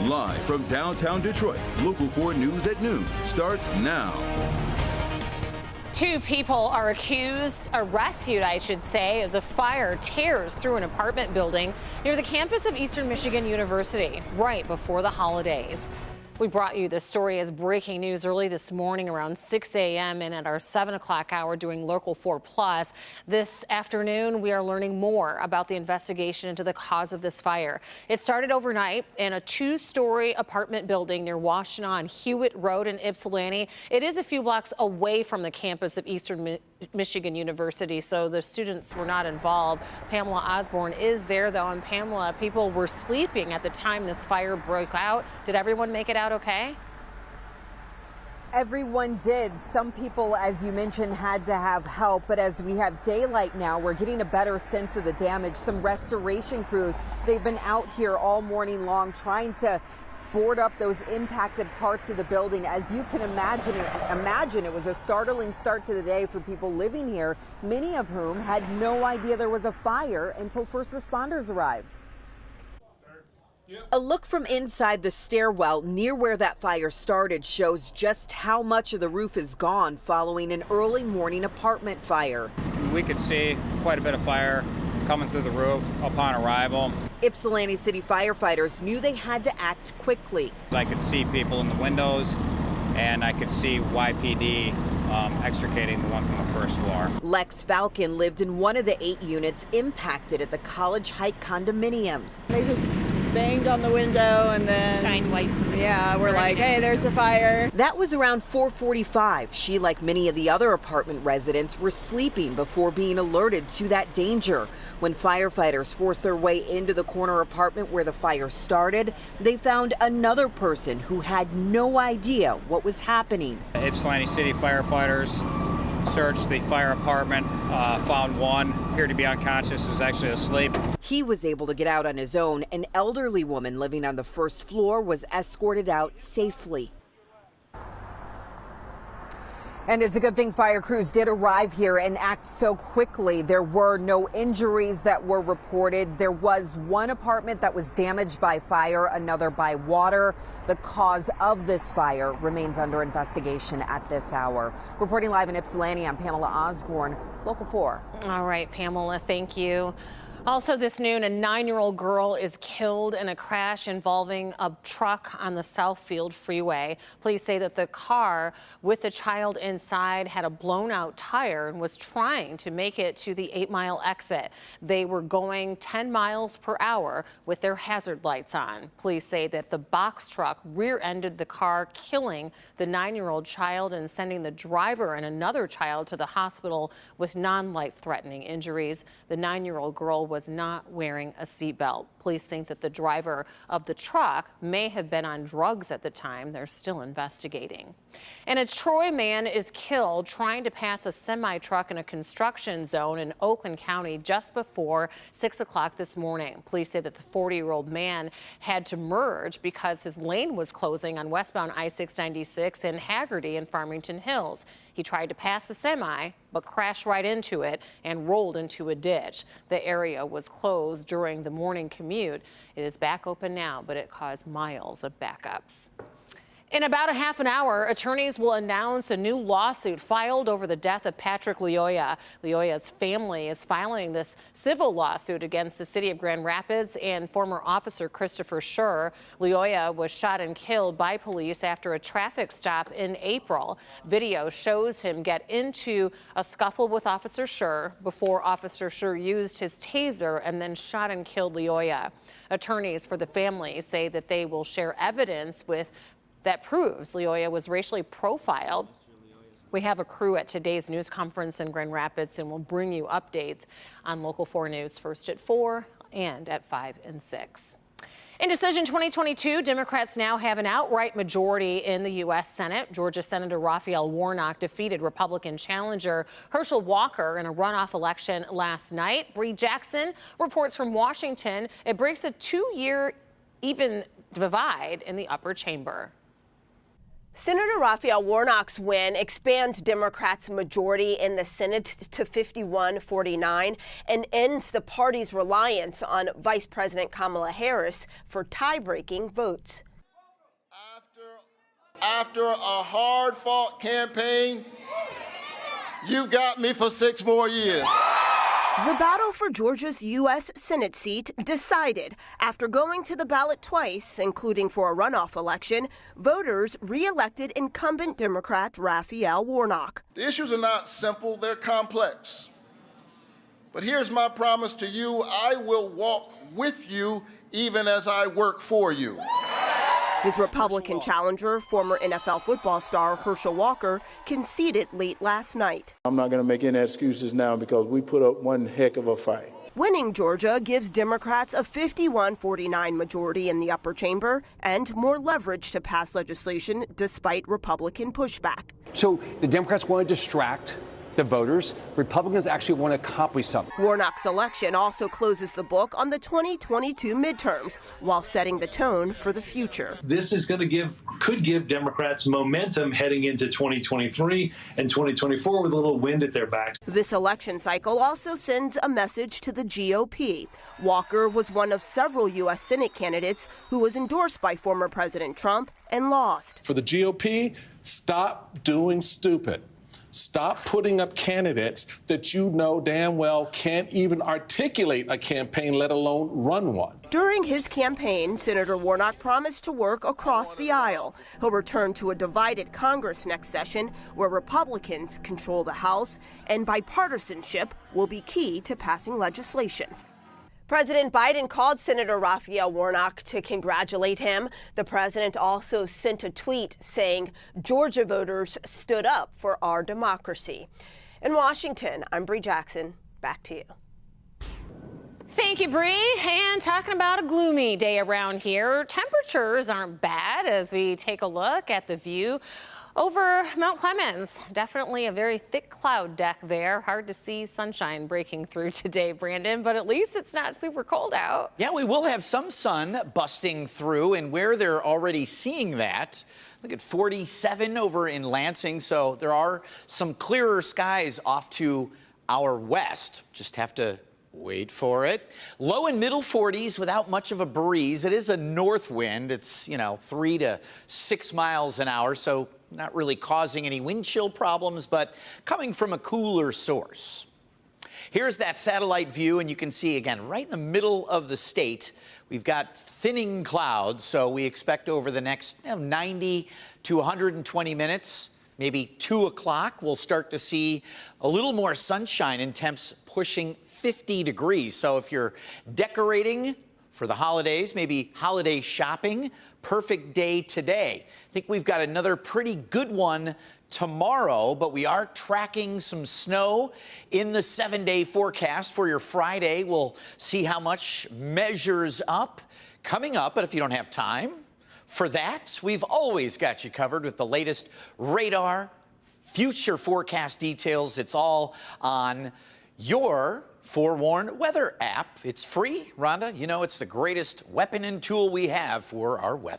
Live from downtown Detroit, Local 4 News at noon starts now. Two people are rescued, I should say, as a fire tears through an apartment building near the campus of Eastern Michigan University right before the holidays. We brought you this story as breaking news early this morning around 6 a.m. and at our 7 o'clock hour doing Local 4 Plus. This afternoon, we are learning more about the investigation into the cause of this fire. It started overnight in a two-story apartment building near Washtenaw on Hewitt Road in Ypsilanti. It is a few blocks away from the campus of Eastern Michigan University, so the students were not involved. Pamela Osborne is there, though, and Pamela, people were sleeping at the time this fire broke out. Did everyone make it out okay? Everyone did. Some people, as you mentioned, had to have help, but as we have daylight now, we're getting a better sense of the damage. Some restoration crews, they've been out here all morning long trying to board up those impacted parts of the building. As you can imagine, it was a startling start to the day for people living here, many of whom had no idea there was a fire until first responders arrived. A look from inside the stairwell near where that fire started shows just how much of the roof is gone following an early morning apartment fire. We could see quite a bit of fire coming through the roof upon arrival. Ypsilanti City firefighters knew they had to act quickly. I could see people in the windows, and I could see YPD extricating the one from the first floor. Lex Falcon lived in one of the 8 units impacted at the College Heights condominiums. They just banged on the window and then Shine lights. Yeah, we're like, hey, there's a fire. That was around 4:45. She, like many of the other apartment residents, were sleeping before being alerted to that danger. When firefighters forced their way into the corner apartment where the fire started, they found another person who had no idea what was happening. Ypsilanti City firefighters searched the fire apartment, found one, appeared to be unconscious, was actually asleep. He was able to get out on his own. An elderly woman living on the first floor was escorted out safely. And it's a good thing fire crews did arrive here and act so quickly. There were no injuries that were reported. There was one apartment that was damaged by fire, another by water. The cause of this fire remains under investigation at this hour. Reporting live in Ypsilanti, I'm Pamela Osborne, Local 4. All right, Pamela, thank you. Also this noon, a 9-year-old girl is killed in a crash involving a truck on the Southfield freeway. Police say that the car with the child inside had a blown out tire and was trying to make it to the 8-mile exit. They were going 10 miles per hour with their hazard lights on. Police say that the box truck rear-ended the car, killing the 9-year-old child and sending the driver and another child to the hospital with non-life-threatening injuries. The 9-year-old girl was not wearing a seatbelt. Police think that the driver of the truck may have been on drugs at the time. They're still investigating. And a Troy man is killed trying to pass a semi-truck in a construction zone in Oakland County just before 6 o'clock this morning. Police say that the 40-year-old man had to merge because his lane was closing on westbound I-696 in Hagerty and Farmington Hills. He tried to pass the semi, but crashed right into it and rolled into a ditch. The area was closed during the morning commute. It is back open now, but it caused miles of backups. In about a half an hour, attorneys will announce a new lawsuit filed over the death of Patrick Lyoya. Lyoya's family is filing this civil lawsuit against the city of Grand Rapids and former officer Christopher Schur. Lyoya was shot and killed by police after a traffic stop in April. Video shows him get into a scuffle with Officer Schur before Officer Schur used his taser and then shot and killed Lyoya. Attorneys for the family say that they will share evidence that proves Lyoya was racially profiled. We have a crew at today's news conference in Grand Rapids, and we'll bring you updates on Local 4 News first at 4 and at 5 and 6. In Decision 2022, Democrats now have an outright majority in the U.S. Senate. Georgia Senator Raphael Warnock defeated Republican challenger Herschel Walker in a runoff election last night. Bree Jackson reports from Washington. It breaks a 2-year even divide in the upper chamber. Senator Raphael Warnock's win expands Democrats' majority in the Senate to 51-49 and ends the party's reliance on Vice President Kamala Harris for tie-breaking votes. After a hard-fought campaign, you got me for 6 more years. The battle for Georgia's U.S. Senate seat decided after going to the ballot twice, including for a runoff election. Voters re-elected incumbent Democrat Raphael Warnock. The issues are not simple, they're complex. But here's my promise to you: I will walk with you even as I work for you. His Republican challenger, former NFL football star Herschel Walker, conceded late last night. I'm not going to make any excuses now because we put up one heck of a fight. Winning Georgia gives Democrats a 51-49 majority in the upper chamber and more leverage to pass legislation despite Republican pushback. So the Democrats want to distract the voters. Republicans actually want to accomplish something. Warnock's election also closes the book on the 2022 midterms while setting the tone for the future. This is going to could give Democrats momentum heading into 2023 and 2024 with a little wind at their backs. This election cycle also sends a message to the GOP. Walker was one of several U.S. Senate candidates who was endorsed by former President Trump and lost. For the GOP, stop doing stupid. Stop putting up candidates that you know damn well can't even articulate a campaign, let alone run one. During his campaign, Senator Warnock promised to work across the aisle. He'll return to a divided Congress next session where Republicans control the House, and bipartisanship will be key to passing legislation. President Biden called Senator Raphael Warnock to congratulate him. The president also sent a tweet saying Georgia voters stood up for our democracy. In Washington, I'm Bree Jackson. Back to you. Thank you, Bree. And talking about a gloomy day around here, temperatures aren't bad as we take a look at the view over Mount Clemens. Definitely a very thick cloud deck there. Hard to see sunshine breaking through today, Brandon, but at least it's not super cold out. Yeah, we will have some sun busting through, and where they're already seeing that, look at 47 over in Lansing, so there are some clearer skies off to our west. Just have to wait for it. Low and middle 40s without much of a breeze. It is a north wind. It's, 3 to 6 miles an hour, so not really causing any wind chill problems, but coming from a cooler source. Here's that satellite view, and you can see, again, right in the middle of the state, we've got thinning clouds, so we expect over the next 90 to 120 minutes, maybe 2 o'clock, we'll start to see a little more sunshine and temps pushing 50 degrees. So if you're decorating for the holidays, maybe holiday shopping, perfect day today. I think we've got another pretty good one tomorrow, but we are tracking some snow in the 7-day forecast for your Friday. We'll see how much measures up coming up, but if you don't have time for that, we've always got you covered with the latest radar, future forecast details. It's all on your Forewarn weather app. It's free. Rhonda, it's the greatest weapon and tool we have for our weather.